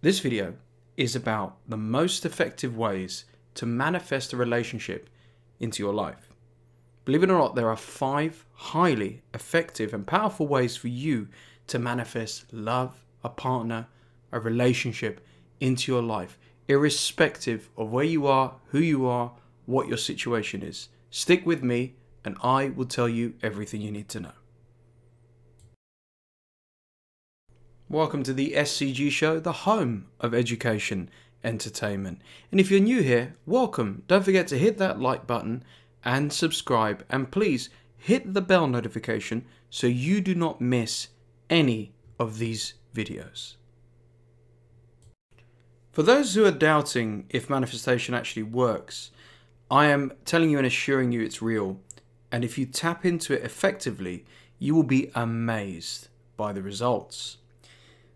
This video is about the most effective ways to manifest a relationship into your life. Believe it or not, there are 5 highly effective and powerful ways for you to manifest love, a partner, a relationship into your life, irrespective of where you are, who you are, what your situation is. Stick with me and I will tell you everything you need to know. Welcome to the SCG Show, the home of education, entertainment. And if you're new here, welcome. Don't forget to hit that like button and subscribe. And please hit the bell notification so you do not miss any of these videos. For those who are doubting if manifestation actually works, I am telling you and assuring you it's real. And if you tap into it effectively, you will be amazed by the results.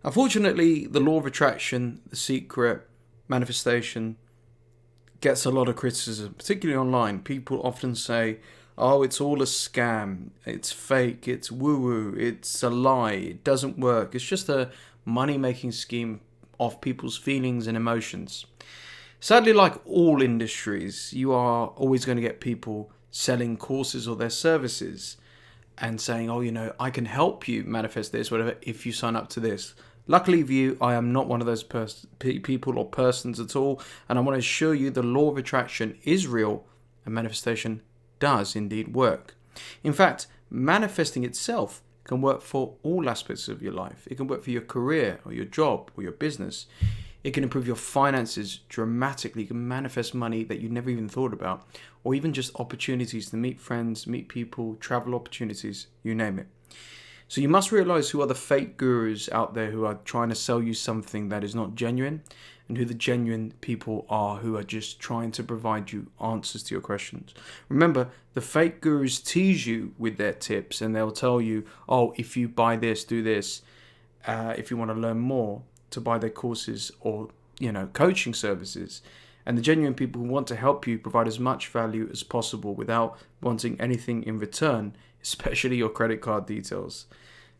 Unfortunately, the law of attraction, the secret, manifestation, gets a lot of criticism, particularly online. People often say, oh, it's all a scam, it's fake, it's woo-woo, it's a lie, it doesn't work. It's just a money-making scheme of people's feelings and emotions. Sadly, like all industries, you are always going to get people selling courses or their services and saying, oh, I can help you manifest this, whatever, if you sign up to this. Luckily for you, I am not one of those people or persons at all, and I want to assure you the law of attraction is real and manifestation does indeed work. In fact, manifesting itself can work for all aspects of your life. It can work for your career or your job or your business. It can improve your finances dramatically. You can manifest money that you never even thought about, or even just opportunities to meet friends, meet people, travel opportunities, you name it. So you must realize who are the fake gurus out there who are trying to sell you something that is not genuine, and who the genuine people are who are just trying to provide you answers to your questions. Remember, the fake gurus tease you with their tips, and they'll tell you, oh, if you buy this, do this. If you want to learn more, to buy their courses or coaching services. And the genuine people who want to help you provide as much value as possible without wanting anything in return, especially your credit card details.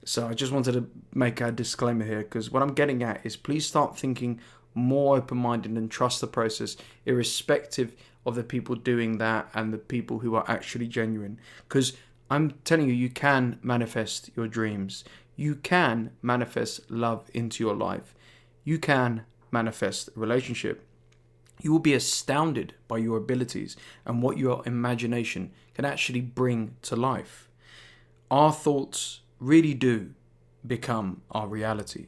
So I just wanted to make a disclaimer here, because what I'm getting at is please start thinking more open-minded and trust the process, irrespective of the people doing that and the people who are actually genuine. Because I'm telling you, you can manifest your dreams. You can manifest love into your life. You can manifest a relationship. You will be astounded by your abilities and what your imagination can actually bring to life. Our thoughts really do become our reality.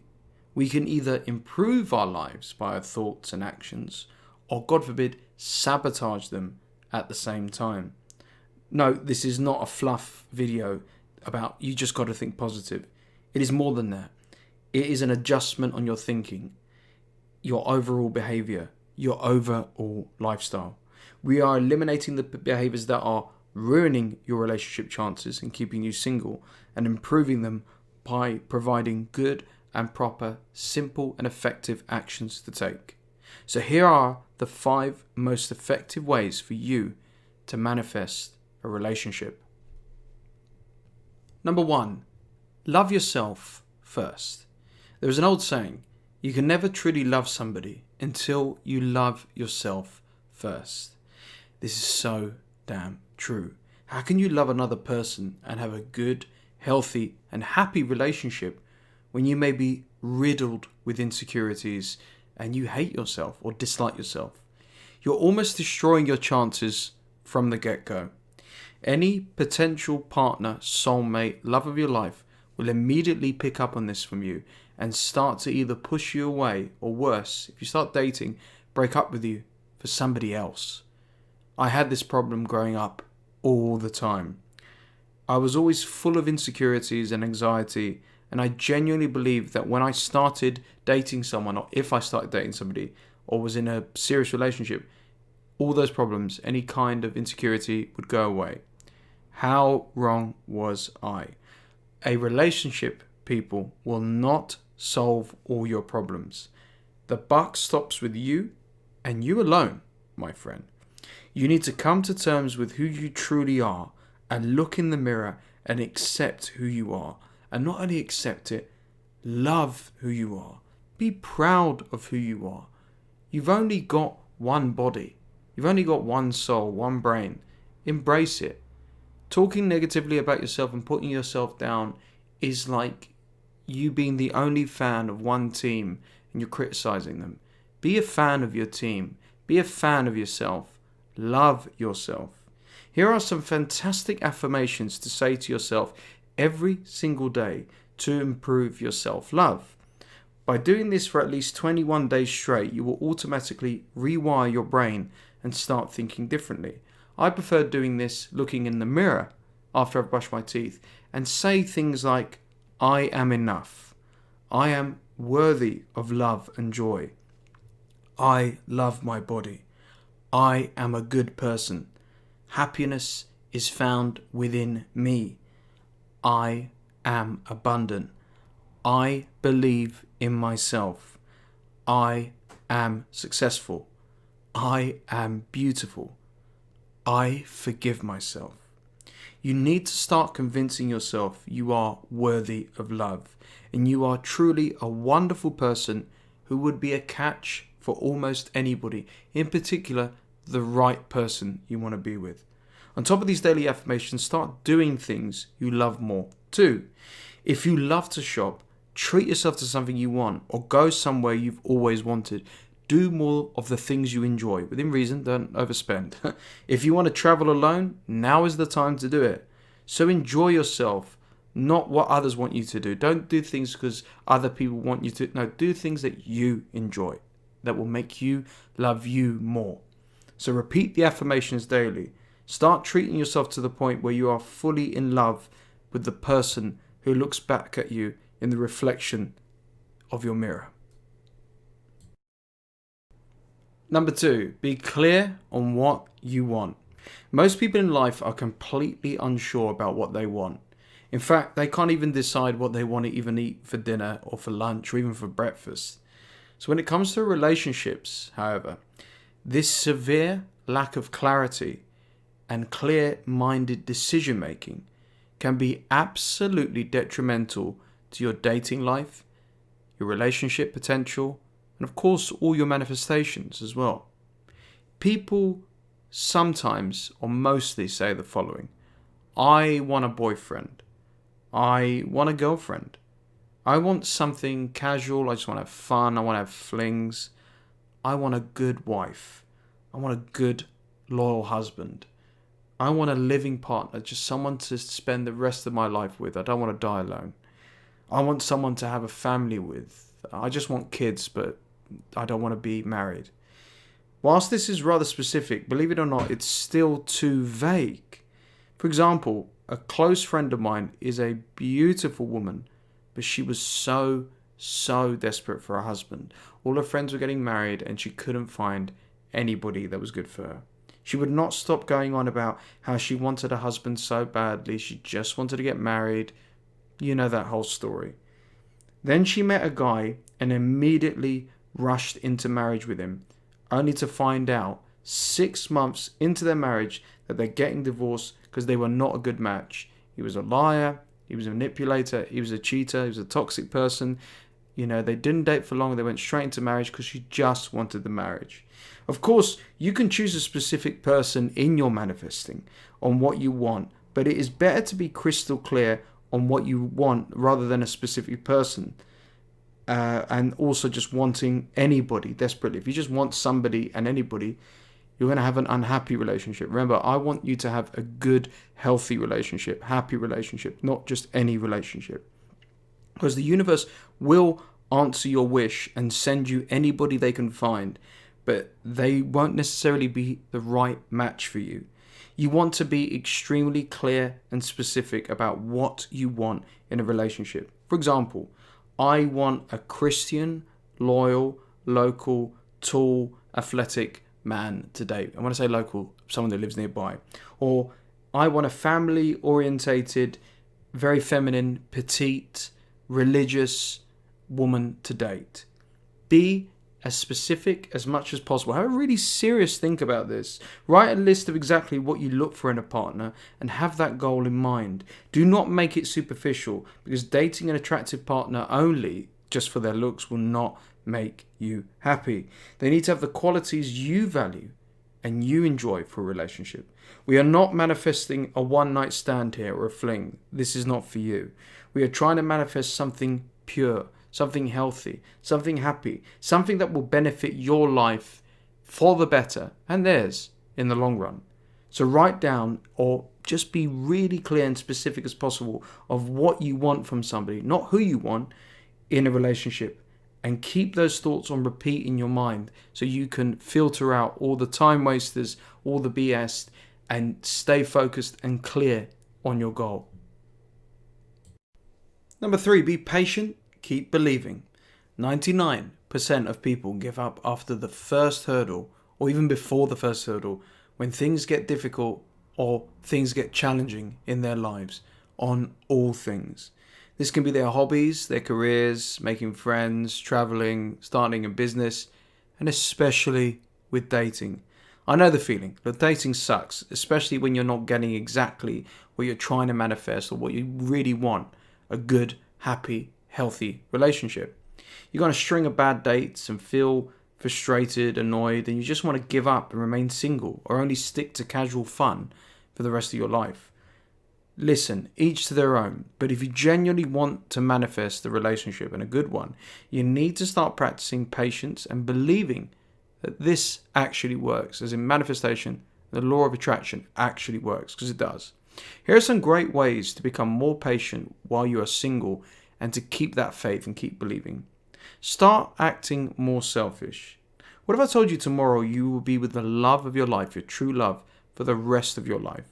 We can either improve our lives by our thoughts and actions, or God forbid, sabotage them at the same time. No, this is not a fluff video about you just got to think positive. It is more than that. It is an adjustment on your thinking, your overall behavior, your overall lifestyle. We are eliminating the behaviors that are ruining your relationship chances and keeping you single, and improving them by providing good and proper, simple and effective actions to take. So here are the 5 most effective ways for you to manifest a relationship. Number 1, love yourself first. There is an old saying, you can never truly love somebody until you love yourself first. This is so damn true. How can you love another person and have a good, healthy, and happy relationship when you may be riddled with insecurities and you hate yourself or dislike yourself? You're almost destroying your chances from the get-go. Any potential partner, soulmate, love of your life will immediately pick up on this from you and start to either push you away, or worse, if you start dating, break up with you for somebody else. I had this problem growing up all the time. I was always full of insecurities and anxiety, and I genuinely believed that when I started dating someone, or if I started dating somebody, or was in a serious relationship, all those problems, any kind of insecurity would go away. How wrong was I? A relationship, people, will not solve all your problems. The buck stops with you, and you alone, my friend. You need to come to terms with who you truly are and look in the mirror and accept who you are. And not only accept it, love who you are. Be proud of who you are. You've only got one body. You've only got one soul, one brain. Embrace it. Talking negatively about yourself and putting yourself down is like you being the only fan of one team and you're criticizing them. Be a fan of your team. Be a fan of yourself. Love yourself. Here are some fantastic affirmations to say to yourself every single day to improve your self-love. By doing this for at least 21 days straight, you will automatically rewire your brain and start thinking differently. I prefer doing this looking in the mirror after I've brushed my teeth and say things like, I am enough. I am worthy of love and joy. I love my body. I am a good person. Happiness is found within me. I am abundant. I believe in myself. I am successful. I am beautiful. I forgive myself. You need to start convincing yourself you are worthy of love and you are truly a wonderful person who would be a catch for almost anybody, in particular the right person you want to be with. On top of these daily affirmations, start doing things you love more. 2. If you love to shop, treat yourself to something you want or go somewhere you've always wanted. Do more of the things you enjoy. Within reason, don't overspend. If you want to travel alone, now is the time to do it. So enjoy yourself, not what others want you to do. Don't do things because other people want you to. No, do things that you enjoy, that will make you love you more. So repeat the affirmations daily. Start treating yourself to the point where you are fully in love with the person who looks back at you in the reflection of your mirror. Number 2, be clear on what you want. Most people in life are completely unsure about what they want. In fact, they can't even decide what they want to even eat for dinner or for lunch or even for breakfast. So when it comes to relationships, however, this severe lack of clarity and clear-minded decision-making can be absolutely detrimental to your dating life, your relationship potential, and of course all your manifestations as well. People sometimes or mostly say the following: I want a boyfriend. I want a girlfriend. I want something casual. I just want to have fun. I want to have flings. I want a good wife. I want a good, loyal husband. I want a living partner, just someone to spend the rest of my life with. I don't want to die alone. I want someone to have a family with. I just want kids, but I don't want to be married. Whilst this is rather specific, believe it or not, it's still too vague. For example, a close friend of mine is a beautiful woman, but she was so desperate for a husband. All her friends were getting married and she couldn't find anybody that was good for her. She would not stop going on about how she wanted a husband so badly. She just wanted to get married. You know that whole story. Then she met a guy and immediately rushed into marriage with him, only to find out 6 months into their marriage that they're getting divorced because they were not a good match. He was a liar, he was a manipulator, he was a cheater, he was a toxic person. You know, they didn't date for long, they went straight into marriage because she just wanted the marriage. Of course, you can choose a specific person in your manifesting on what you want, but it is better to be crystal clear on what you want rather than a specific person. And also just wanting anybody desperately. If you just want somebody and anybody, you're going to have an unhappy relationship. Remember, I want you to have a good, healthy relationship, happy relationship, not just any relationship. Because the universe will answer your wish and send you anybody they can find, but they won't necessarily be the right match for you. You want to be extremely clear and specific about what you want in a relationship. For example, I want a Christian, loyal, local, tall, athletic man to date. And when I say local, someone that lives nearby. Or I want a family-orientated, very feminine, petite, religious woman to date. Be as specific as much as possible. Have a really serious think about this. Write a list of exactly what you look for in a partner and have that goal in mind. Do not make it superficial, because dating an attractive partner only just for their looks will not make you happy. They need to have the qualities you value and you enjoy for a relationship. We are not manifesting a one-night stand here or a fling. This is not for you. We are trying to manifest something pure, something healthy, something happy, something that will benefit your life for the better and theirs in the long run. So write down, or just be really clear and specific as possible of what you want from somebody, not who you want in a relationship. And keep those thoughts on repeat in your mind so you can filter out all the time wasters, all the BS, and stay focused and clear on your goal. Number 3, be patient, keep believing. 99% of people give up after the first hurdle, or even before the first hurdle, when things get difficult or things get challenging in their lives, on all things. This can be their hobbies, their careers, making friends, traveling, starting a business, and especially with dating. I know the feeling. But dating sucks, especially when you're not getting exactly what you're trying to manifest or what you really want. A good, happy, healthy relationship. You're going to string of bad dates and feel frustrated, annoyed, and you just want to give up and remain single or only stick to casual fun for the rest of your life. Listen, each to their own, but if you genuinely want to manifest the relationship, and a good one, you need to start practicing patience and believing that this actually works, as in manifestation, the law of attraction actually works, because it does. Here are some great ways to become more patient while you are single and to keep that faith and keep believing. Start acting more selfish. What if I told you tomorrow you will be with the love of your life, your true love, for the rest of your life?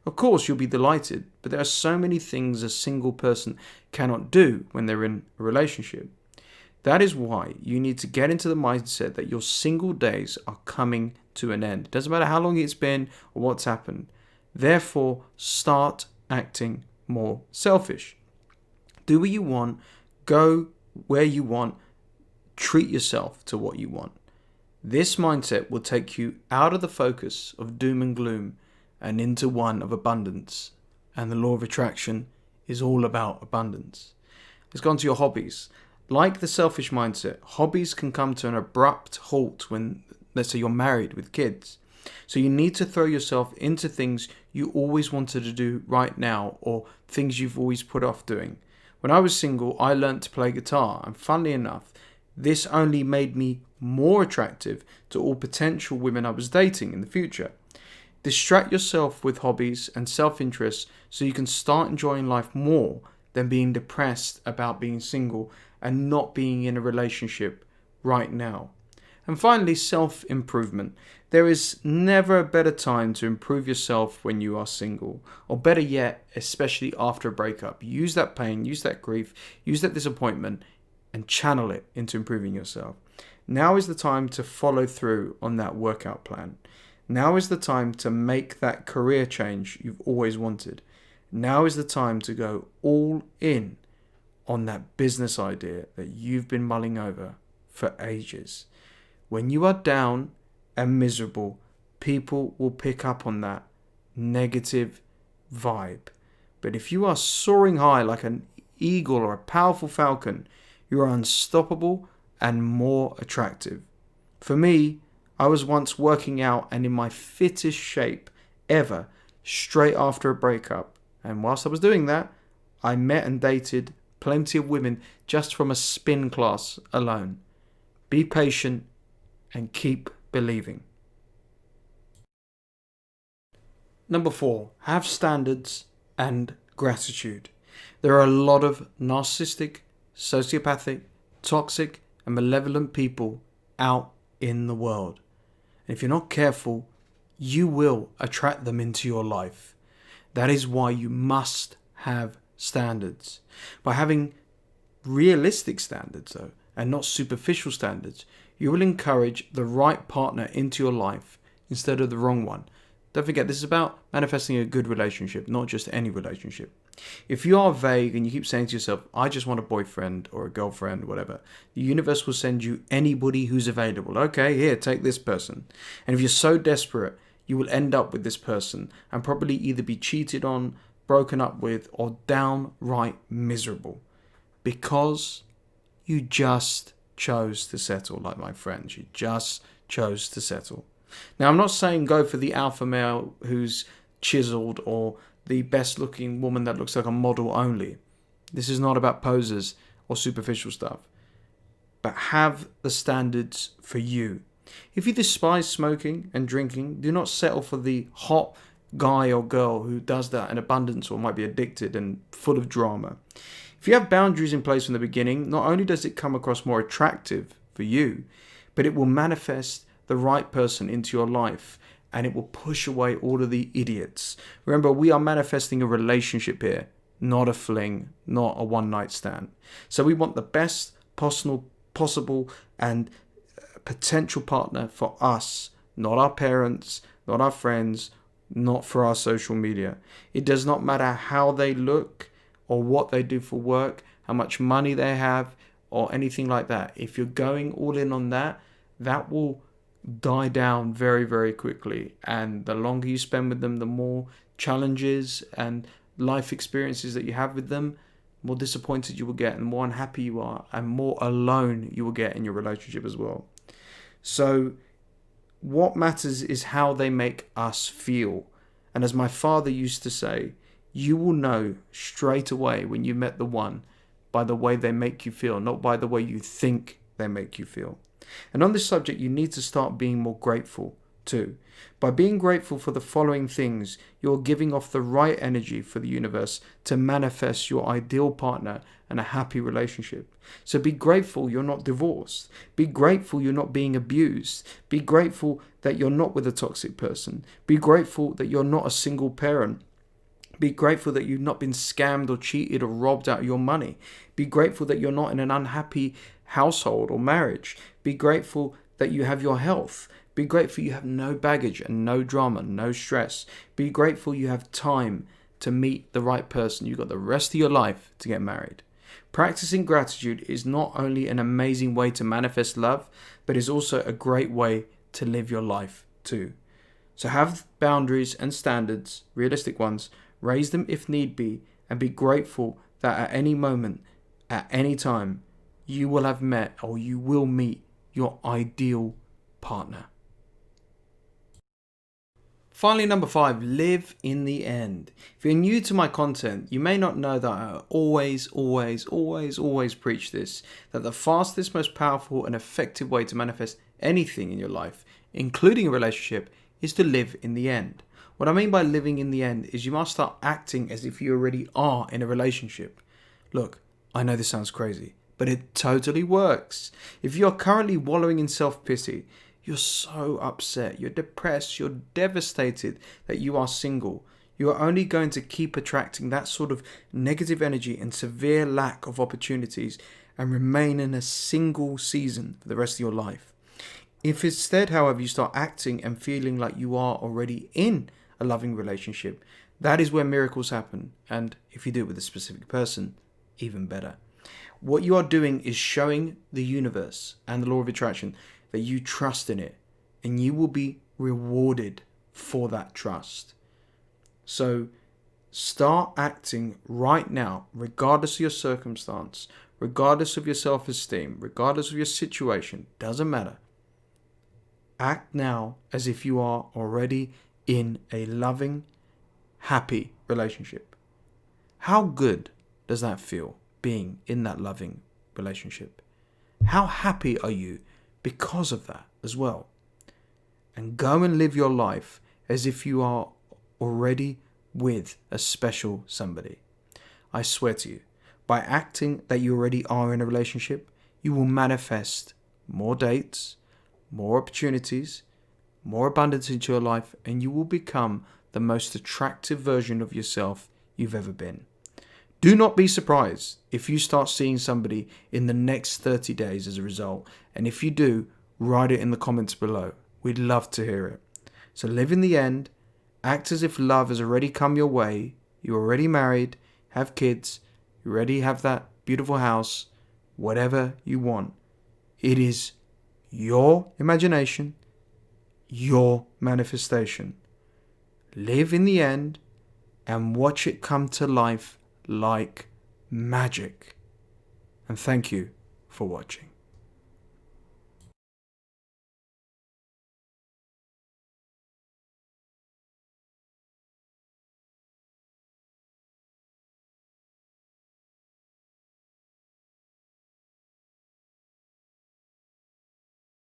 Of course, you'll be delighted, but there are so many things a single person cannot do when they're in a relationship. That is why you need to get into the mindset that your single days are coming to an end. It doesn't matter how long it's been or what's happened. Therefore, start acting more selfish. Do what you want, go where you want, treat yourself to what you want. This mindset will take you out of the focus of doom and gloom and into one of abundance. And the law of attraction is all about abundance. Let's go on to your hobbies. Like the selfish mindset, hobbies can come to an abrupt halt when, let's say, you're married with kids. So you need to throw yourself into things you always wanted to do right now, or things you've always put off doing. When I was single, I learned to play guitar, and funnily enough, this only made me more attractive to all potential women I was dating in the future. Distract yourself with hobbies and self-interest so you can start enjoying life more than being depressed about being single and not being in a relationship right now. And finally, self-improvement. There is never a better time to improve yourself when you are single, or better yet, especially after a breakup. Use that pain, use that grief, use that disappointment, and channel it into improving yourself. Now is the time to follow through on that workout plan. Now is the time to make that career change you've always wanted. Now is the time to go all in on that business idea that you've been mulling over for ages. When you are down and miserable, people will pick up on that negative vibe. But if you are soaring high like an eagle or a powerful falcon, you are unstoppable and more attractive. For me, I was once working out and in my fittest shape ever straight after a breakup. And whilst I was doing that, I met and dated plenty of women just from a spin class alone. Be patient and keep believing. Number 4, have standards and gratitude. There are a lot of narcissistic, sociopathic, toxic, and malevolent people out in the world. And if you're not careful, you will attract them into your life. That is why you must have standards. By having realistic standards, though, and not superficial standards, you will encourage the right partner into your life instead of the wrong one. Don't forget, this is about manifesting a good relationship, not just any relationship. If you are vague and you keep saying to yourself, I just want a boyfriend or a girlfriend, whatever, the universe will send you anybody who's available. Okay, here, take this person. And if you're so desperate, you will end up with this person and probably either be cheated on, broken up with, or downright miserable. Because You just chose to settle, like my friends. You just chose to settle. Now, I'm not saying go for the alpha male who's chiseled or the best looking woman that looks like a model only. This is not about poses or superficial stuff. But have the standards for you. If you despise smoking and drinking, do not settle for the hot guy or girl who does that in abundance or might be addicted and full of drama. If you have boundaries in place from the beginning, not only does it come across more attractive for you, but it will manifest the right person into your life and it will push away all of the idiots. Remember, we are manifesting a relationship here, not a fling, not a one-night stand. So we want the best possible and potential partner for us, not our parents, not our friends, not for our social media. It does not matter how they look or what they do for work, how much money they have, or anything like that. If you're going all in on that, that will die down very, very quickly. And the longer you spend with them, the more challenges and life experiences that you have with them, more disappointed you will get, and more unhappy you are, and more alone you will get in your relationship as well. So what matters is how they make us feel. And as my father used to say, you will know straight away when you met the one by the way they make you feel, not by the way you think they make you feel. And on this subject, you need to start being more grateful too. By being grateful for the following things, you're giving off the right energy for the universe to manifest your ideal partner and a happy relationship. So be grateful you're not divorced. Be grateful you're not being abused. Be grateful that you're not with a toxic person. Be grateful that you're not a single parent. Be grateful that you've not been scammed or cheated or robbed out of your money. Be grateful that you're not in an unhappy household or marriage. Be grateful that you have your health. Be grateful you have no baggage and no drama, no stress. Be grateful you have time to meet the right person. You've got the rest of your life to get married. Practicing gratitude is not only an amazing way to manifest love, but is also a great way to live your life too. So have boundaries and standards, realistic ones. Raise them if need be, and be grateful that at any moment, at any time, you will have met or you will meet your ideal partner. Finally, number 5, live in the end. If you're new to my content, you may not know that I always preach this, that the fastest, most powerful and effective way to manifest anything in your life, including a relationship, is to live in the end. What I mean by living in the end is you must start acting as if you already are in a relationship. Look, I know this sounds crazy, but it totally works. If you're currently wallowing in self-pity, you're so upset, you're depressed, you're devastated that you are single, you are only going to keep attracting that sort of negative energy and severe lack of opportunities and remain in a single season for the rest of your life. If instead, however, you start acting and feeling like you are already in a loving relationship, that is where miracles happen. And if you do it with a specific person, even better. What you are doing is showing the universe and the law of attraction that you trust in it, and you will be rewarded for that trust. So start acting right now, regardless of your circumstance, regardless of your self-esteem, regardless of your situation, doesn't matter. Act now as if you are already in a loving, happy relationship. How good does that feel, being in that loving relationship? How happy are you because of that as well? And go and live your life as if you are already with a special somebody. I swear to you, by acting that you already are in a relationship, you will manifest more dates, more opportunities, more abundance into your life, and you will become the most attractive version of yourself you've ever been. Do not be surprised if you start seeing somebody in the next 30 days as a result. And if you do, write it in the comments below. We'd love to hear it. So live in the end, act as if love has already come your way, you're already married, have kids, you already have that beautiful house, whatever you want. It is your imagination, your manifestation. Live in the end and watch it come to life like magic. And thank you for watching.